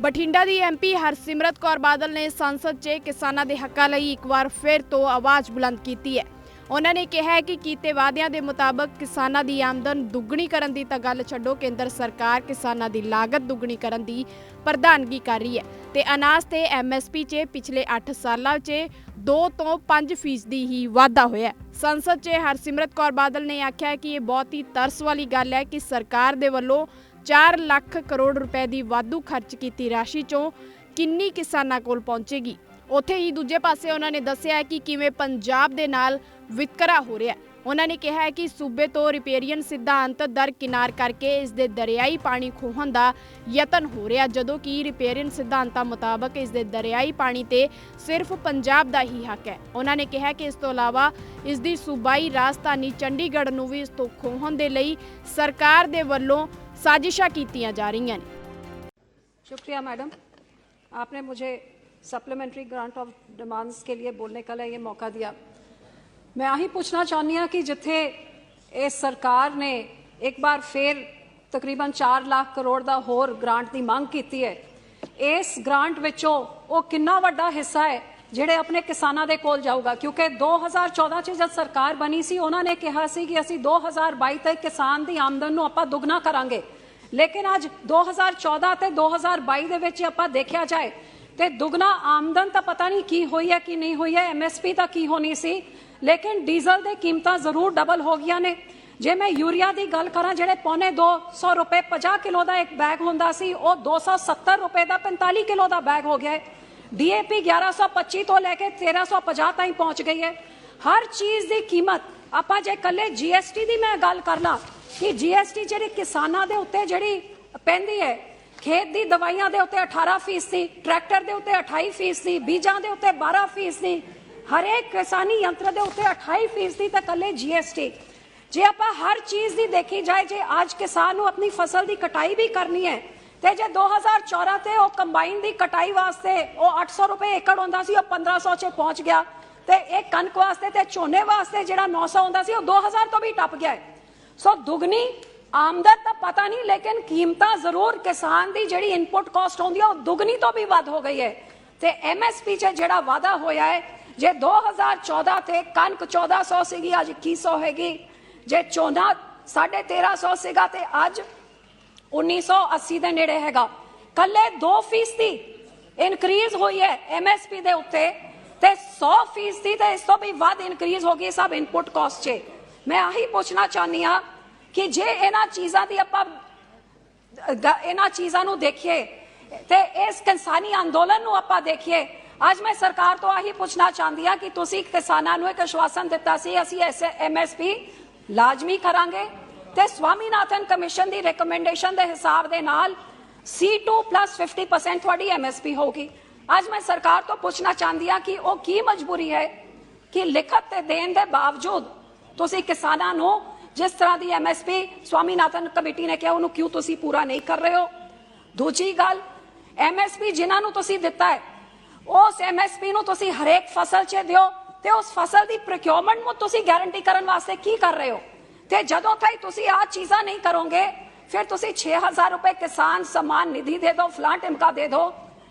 ਬਠਿੰਡਾ ਦੀ MP Harsimrat Kaur Badal ਨੇ ਸੰਸਦ 'ਚ ਕਿਸਾਨਾਂ ਦੇ ਹੱਕਾਂ ਲਈ ਇੱਕ ਵਾਰ ਫਿਰ ਤੋਂ ਆਵਾਜ਼ ਬੁਲੰਦ ਕੀਤੀ ਹੈ। ਉਹਨਾਂ ਨੇ ਕਿਹਾ ਹੈ ਕਿ ਕੀਤੇ ਵਾਅਦਿਆਂ ਦੇ ਮੁਤਾਬਕ ਕਿਸਾਨਾਂ ਦੀ ਆਮਦਨ ਦੁੱਗਣੀ ਕਰਨ ਦੀ ਤਾਂ ਗੱਲ ਛੱਡੋ, ਕੇਂਦਰ ਸਰਕਾਰ ਕਿਸਾਨਾਂ ਦੀ ਲਾਗਤ ਦੁੱਗਣੀ ਕਰਨ ਦੀ ਪ੍ਰਧਾਨਗੀ ਕਰ ਰਹੀ ਹੈ ਤੇ ਅਨਾਜ ਤੇ ਐਮਐਸਪੀ 'ਚ ਪਿਛਲੇ 8 ਸਾਲਾਂ 'ਚ 2 ਤੋਂ 5% ਹੀ ਵਾਧਾ ਹੋਇਆ। ਸੰਸਦ 'ਚ ਹਰਸਿਮਰਤ ਕੌਰ ਬਾਦਲ ਨੇ ਆਖਿਆ ਕਿ ਇਹ ਬਹੁਤ ਹੀ ਤਰਸ ਵਾਲੀ ਗੱਲ ਹੈ ਕਿ ਸਰਕਾਰ ਦੇ ਵੱਲੋਂ 4 ਲੱਖ ਕਰੋੜ रुपए ਦੀ ਵਾਧੂ ਖਰਚ ਕੀਤੀ ਰਾਸ਼ੀ ਚੋਂ ਕਿੰਨੀ ਕਿਸਾਨਾਂ ਕੋਲ ਪਹੁੰਚੇਗੀ। ਉੱਥੇ ਹੀ ਦੂਜੇ ਪਾਸੇ ਉਹਨਾਂ ਨੇ ਦੱਸਿਆ ਕਿ ਕਿਵੇਂ ਪੰਜਾਬ ਦੇ ਨਾਲ ਵਿਤਕਰਾ ਹੋ ਰਿਹਾ। ਉਹਨਾਂ ਨੇ ਕਿਹਾ ਕਿ ਸੂਬੇ ਤੋਂ ਰਿਪੇਰੀਅਨ ਸਿਧਾਂਤ ਦਰਕਿਨਾਰ ਕਰਕੇ ਇਸ ਦੇ ਦਰਿਆਈ ਪਾਣੀ ਖੋਹਣ ਦਾ ਯਤਨ ਹੋ ਰਿਹਾ, ਜਦੋਂ ਕਿ ਰਿਪੇਰੀਅਨ ਸਿਧਾਂਤਾਂ ਮੁਤਾਬਕ ਇਸ ਦੇ ਦਰਿਆਈ ਪਾਣੀ ਤੇ ਸਿਰਫ ਪੰਜਾਬ ਦਾ ਹੀ ਹੱਕ ਹੈ। ਉਹਨਾਂ ਨੇ ਕਿਹਾ ਕਿ ਇਸ ਤੋਂ ਇਲਾਵਾ ਇਸ ਦੀ ਸੂਬਾਈ ਰਾਜਧਾਨੀ ਚੰਡੀਗੜ੍ਹ ਨੂੰ ਵੀ ਇਸ ਤੋਂ ਖੋਹਣ ਦੇ ਲਈ ਸਰਕਾਰ ਦੇ ਵੱਲੋਂ साजिशा की जा रही हैं। शुक्रिया मैडम, आपने मुझे सप्लीमेंट्री ग्रांट ऑफ डिमांड्स के लिए बोलने का ये मौका दिया। मैं आही पूछना चाहनी हाँ कि जिथे इस सरकार ने एक बार फिर तकरीबन 4 लाख करोड़ का होर ग्रांट की मांग की है, इस ग्रांट विचों वो कितना वड्डा हिस्सा है ਜਿਹੜੇ अपने किसानों के कोल जाऊगा, क्योंकि 2014 च जब सरकार बनी सी उन्होंने कहा सी कि असी 2022 तक किसान की आमदन नूं आपां दुगना करांगे, लेकिन अज 2014 ते 2022 दे विच आपां देखिया जाए तो दुगना आमदन तो पता नहीं की हुई है कि नहीं हुई है, MSP तो की होनी सी, लेकिन डीजल दी कीमतां जरूर डबल हो गई ने। जे मैं यूरिया की गल करा, जिहड़े पौने 200 रुपए 50 किलो का एक बैग हुंदा सी वो 270 रुपए का 45 किलो का बैग हो गया है। DAP 1125 तो लैके 1350 ताईं पहुंच गई है। हर चीज़ की कीमत आपां जे कल्ले GST की मैं गल करना कि GST जिहड़ी किसानां दे उत्ते जिहड़ी पैंदी है, खेत दी दवाइयां दे उत्ते 18%, ट्रैक्टर दे उत्ते 28%, बीजां दे उत्ते 12%, हरेक किसानी यंत्र दे उत्ते 28% ते कल्ले GST। जे आपां हर चीज़ की देखी जाए, जे आज किसान नूं अपनी फसल की कटाई भी करनी है ते जे 2014 ते वो कंबाइन की कटाई वास्ते वो 800 रुपए एकड़ होंदा सी, वो 1500 च पहुंच गया, ते एक कणक वास्ते ते झोने वास्ते जिहड़ा 900 होंदा सी वो 2000 तो भी टप गया है। सो दुगनी आमदन तो पता नहीं, लेकिन कीमतां जरूर किसान की जिहड़ी इनपुट कॉस्ट होंदी है वो दुगनी तो भी वध हो गई है। ते MSP च जिहड़ा वाधा होया है, जे 2014 ते कणक 1400 सीगी अज 2100 हैगी, जे झोना 1350 सीगा ते अज 1980 के नेड़े हैगा। कल्ले 2% इनक्रीज हुई है MSP दे उत्ते ते 100% ते इस तो भी वध इनक्रीज हो गई सब इनपुट कॉस्ट चे। मैं आही पूछना चाहनी हाँ कि जे इन्हां चीज़ां दी आपां इन्हां चीज़ां नूं देखिए ते इस किसानी अंदोलन नूं आपां देखिए, अज मैं सरकार तो आही पूछना चाहती हाँ कि तुसीं किसानां नूं एक आश्वासन दिता सी असीं MSP लाजमी करांगे ते स्वामीनाथन कमीशन की रिकमेंडेशन के हिसाब के नाल C2 + 50% थोड़ी MSP होगी। अज मैं सरकार तो पूछना चाहती हाँ कि वो की मजबूरी है कि लिखत ते देन के बावजूद तुसी किसानां नूं जिस तरह की MSP स्वामीनाथन कमेटी ने कहा उन्होंने क्यों तुसी पूरा नहीं कर रहे हो। दूजी गल, MSP जिन्हां नूं तुसी दिता है उस MSP नूं तुसी हरेक फसल च दिओ ते उस फसल की प्रोक्योरमेंट नूं तुसी गारंटी करन वास्ते की कर रहे हो। ते जदों तक तुसी आ चीज़ां नहीं करोगे फिर तुसी 6000 रुपए किसान सम्मान निधि दे दो, फलां टिमका दे दो,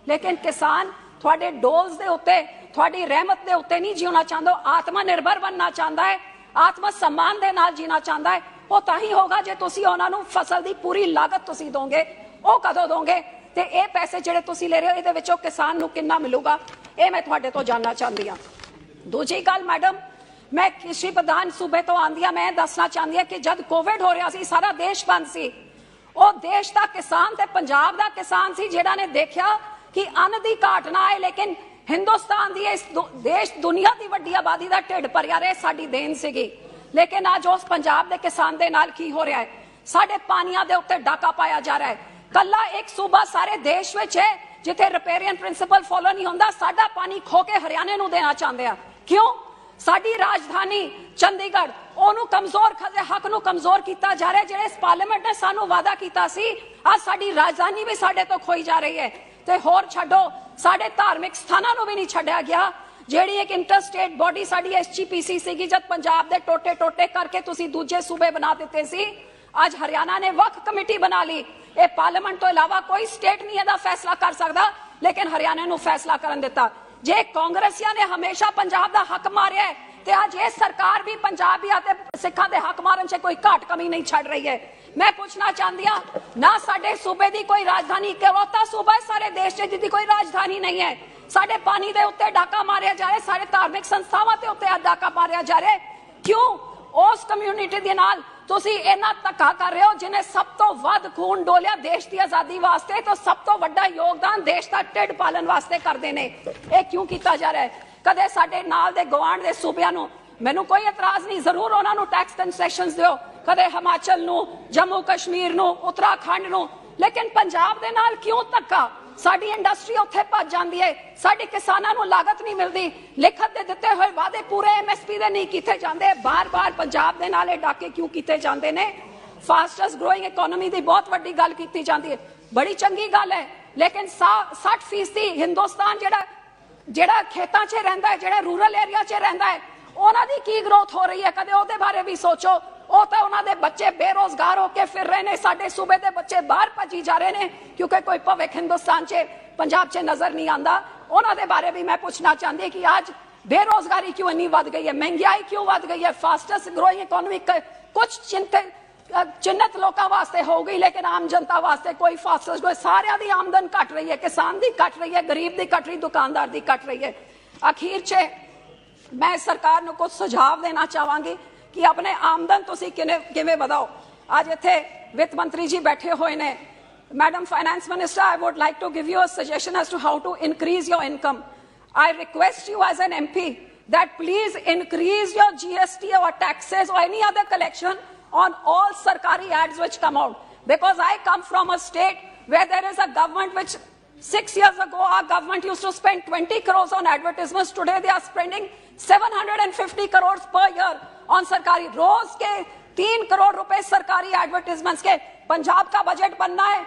लेकिन किसान थोड़े डोल्स दे उत्ते थोड़ी रहमत दे उत्ते नहीं जीना चाहता, आत्मनिर्भर बनना चाहता है, आत्म सम्मान दे नाल जीना चाहता है। वो ताही होगा जे तुसी उन्हां नूं फसल की पूरी लागत तुसी दोगे। वो कदों दोगे ते ये पैसे जिहड़े तुसी ले रहे हो इहदे विचों किसान नूं किन्ना मिलूगा, ये मैं तुहाडे तो जानना चाहती हाँ। दूजी गल मैडम, मैं कृषि प्रधान सूबे तो आंदी हाँ, मैं दसना चाहती हाँ कि जब कोविड हो रहा सी सारा देश बंद सी, वो देश का किसान ते पंजाब का किसान सी जिहड़ा ने देखा कि अन्न की घाट ना आए, लेकिन हिंदुस्तान की इस देश दुनिया की वड्डी आबादी का ढिड भरिया रहे साडी देन सीगी। लेकिन अज उस पंजाब के किसान के नाल की हो रहा है, साडे पानियां दे उत्ते डाका पाया जा रहा है। कल्ला एक सूबा सारे देश विच है जिथे रिपेरियन प्रिंसिपल फॉलो नहीं होंदा, साडा पानी खो के हरियाणे नूं देना चाहते हैं। क्यों? साडी राजधानी चंडीगढ़ ओनू कमजोर हक नूं कमजोर किया जा रहा है। जिहड़े इस पार्लीमेंट ने सानू वादा किया सी, आज साडी राजधानी भी साडे तो खोई जा रही है। ते होर छड्डो, साडे धार्मिक स्थानां नूं भी नहीं छड्डिया गया। जिहड़ी एक इंटर स्टेट बॉडी साडी SGPC सीगी, जद पंजाब दे टोटे टोटे करके तुसीं दूजे सूबे बना दिते सी, ਅੱਜ ਹਰਿਆਣਾ ਨੇ ਵਕਫ ਕਮੇਟੀ ਬਣਾ ਲਈ। ਇਹ ਪਾਰਲੀਮੈਂਟ ਤੋਂ ਇਲਾਵਾ ਕੋਈ ਸਟੇਟ ਨਹੀਂ ਇਹਦਾ ਫੈਸਲਾ ਕਰ ਸਕਦਾ, ਲੇਕਿਨ ਹਰਿਆਣਾ ਨੂੰ ਫੈਸਲਾ ਕਰਨ ਦਿੱਤਾ। ਜੇ ਕਾਂਗਰਸੀਆਂ ਨੇ ਹਮੇਸ਼ਾ ਪੰਜਾਬ ਦਾ ਹੱਕ ਮਾਰਿਆ ਹੈ ਤੇ ਅੱਜ ਇਹ ਸਰਕਾਰ ਵੀ ਪੰਜਾਬੀਆਂ ਤੇ ਸਿੱਖਾਂ ਦੇ ਹੱਕ ਮਾਰਨ 'ਚ ਕੋਈ ਘਾਟ ਕਮੀ ਨਹੀਂ ਛੱਡ ਰਹੀ ਹੈ। मैं पूछना चाहती हूं, ना साडे सूबे दी कोई राजधानी, इकलौता सूबा है सारे देश च जिहदी कोई राजधानी नहीं है। साडे पानी दे उत्ते डाका मारिया जा रहा, सारे धार्मिक संस्थावां ते उत्ते डाका मारिया जा रहा। क्यों उस कम्यूनिटी दे नाल तुसी इन्ना धक्का कर रहे हो जिन्हें सब तो वध खून डोलिया देश की आजादी वास्ते, तो सब तो वड्डा योगदान देश का ढिड पालन वास्ते करते ने। ये क्यों किया जा रहा है? कदे साडे नाल दे गवांढ दे सूबियां नूं मैनूं कोई इतराज नहीं, जरूर उन्हां नूं टैक्स कंसैशनस दिओ, कदे हिमाचल नूं, जम्मू कश्मीर नूं, उत्तराखंड नूं, लेकिन पंजाब दे नाल क्यों धक्का? साडी इंडस्ट्री उत्थे भज जांदी है, साडे किसानां नूं लागत नहीं मिलदी, लिखत दे दित्ते होए वादे पूरे MSP दे नहीं कीते जांदे, बार-बार पंजाब दे नाल डाके क्यों कीते जांदे ने? फास्टेस्ट ग्रोइंग इकोनॉमी दी बहुत वड्डी गल कीती जांदी है, बड़ी चंगी गल है, लेकिन 60% हिंदुस्तान जेड़ा खेतां 'च रहिंदा है, जेड़ा रूरल एरिया 'च रहिंदा है, ਉਹਨਾਂ ਦੀ ਕੀ ਗਰੋਥ ਹੋ ਰਹੀ ਹੈ? ਕਦੇ ਉਹਦੇ ਬਾਰੇ ਵੀ ਸੋਚੋ। ਉਹ ਤਾਂ ਉਹਨਾਂ ਦੇ ਬੱਚੇ ਬੇਰੋਜ਼ਗਾਰ ਹੋ ਕੇ ਫਿਰ ਰਹੇ ਨੇ, ਸਾਡੇ ਸੂਬੇ ਦੇ ਬੱਚੇ ਬਾਹਰ ਭੱਜੀ ਜਾ ਰਹੇ ਨੇ ਕਿਉਂਕਿ ਕੋਈ ਭਵਿੱਖ ਹਿੰਦੁਸਤਾਨ 'ਚ ਪੰਜਾਬ 'ਚ ਨਜ਼ਰ ਨਹੀਂ ਆਉਂਦਾ। ਉਹਨਾਂ ਦੇ ਬਾਰੇ ਵੀ ਮੈਂ ਪੁੱਛਣਾ ਚਾਹੁੰਦੀ ਕਿ ਅੱਜ ਬੇਰੋਜ਼ਗਾਰੀ ਕਿਉਂ ਇੰਨੀ ਵੱਧ ਗਈ ਹੈ, ਮਹਿੰਗਾਈ ਕਿਉਂ ਵੱਧ ਗਈ ਹੈ? ਫਾਸਟੈਸਟ ਗਰੋਇੰਗ ਇਕਨੋਮੀ ਕੁਝ ਚਿੰਨਤ ਲੋਕਾਂ ਵਾਸਤੇ ਹੋ ਗਈ, ਲੇਕਿਨ ਆਮ ਜਨਤਾ ਵਾਸਤੇ ਕੋਈ ਫਾਸਟੈਸਟ ਗਰੋਇੰਗ। ਸਾਰਿਆਂ ਦੀ ਆਮਦਨ ਘਟ ਰਹੀ ਹੈ, ਕਿਸਾਨ ਦੀ ਘਟ ਰਹੀ ਹੈ, ਗਰੀਬ ਦੀ ਘਟ ਰਹੀ, ਦੁਕਾਨਦਾਰ ਦੀ ਘਟ ਰਹੀ ਹੈ। ਅਖੀਰ 'ਚ मैं सरकार को कुछ सुझाव देना चाहांगी कि अपने आमदन तुसी किवें वधाओ। आज इत्थे वित्त मंत्री जी बैठे हुए ने, madam finance minister, I would like to give you a suggestion as to how to increase your income. I request you as an MP that please increase your GST or taxes or any other collection on all sarkari ads which come out, because I come from a state where there is a government which 6 years ago our government used to spend 20 crores on advertisements. Today they are spending 750 crores per year on सरकारी, रोज के 3 करोड़ रुपए सरकारी advertisements के। पंजाब का budget बनना है,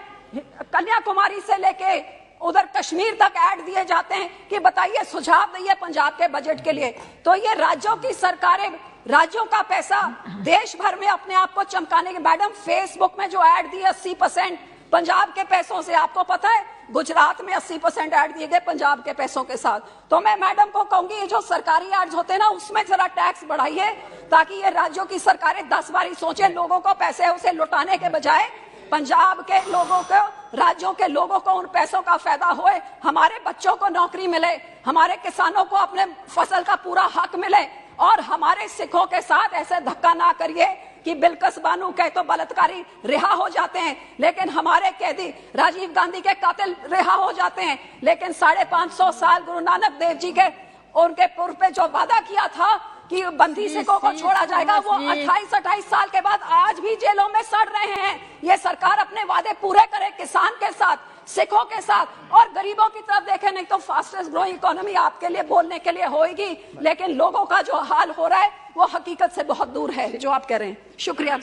कन्याकुमारी से लेके उधर कश्मीर तक ऐड दिए जाते हैं कि बताइए, सुझाव दिए पंजाब के बजट के लिए। तो ये राज्यों की सरकारें, राज्यों का पैसा देश भर में अपने आप को चमकाने के। मैडम फेसबुक में जो ऐड दिए 80% पंजाब के पैसों से, आपको पता है गुजरात में 80% ऐड दिए गए पंजाब के पैसों के साथ। तो मैं मैडम को कहूंगी ये जो सरकारी एड्स होते हैं ना, उसमें जरा टैक्स बढ़ाइए ताकि ये राज्यों की सरकारें 10 बारी सोचें, लोगों को पैसे उसे लुटाने के बजाय पंजाब के लोगों को, राज्यों के लोगों को उन पैसों का फायदा होए, हमारे बच्चों को नौकरी मिले, हमारे किसानों को अपने फसल का पूरा हक मिले, और हमारे सिखों के साथ ऐसे धक्का ना करिए कि बिल्किस बानो कहे तो बलात्कारी रिहा हो जाते हैं, लेकिन हमारे कैदी राजीव गांधी के कातिल रिहा हो जाते हैं, लेकिन 550 साल गुरु नानक देव जी के उनके पूर्व पे जो वादा किया था कि बंदी सिखों को छोड़ा जाएगा, वो 28 साल के बाद आज भी जेलों में सड़ रहे हैं। ये सरकार अपने वादे पूरे करे किसान के साथ, सिखों के साथ और गरीबों की तरफ देखे। नहीं तो फास्टेस्ट ग्रोइंग इकोनॉमी आपके लिए बोलने के लिए होगी, लेकिन लोगों का जो हाल हो रहा है वो हकीकत से बहुत दूर है जो आप कह रहे हैं। शुक्रिया।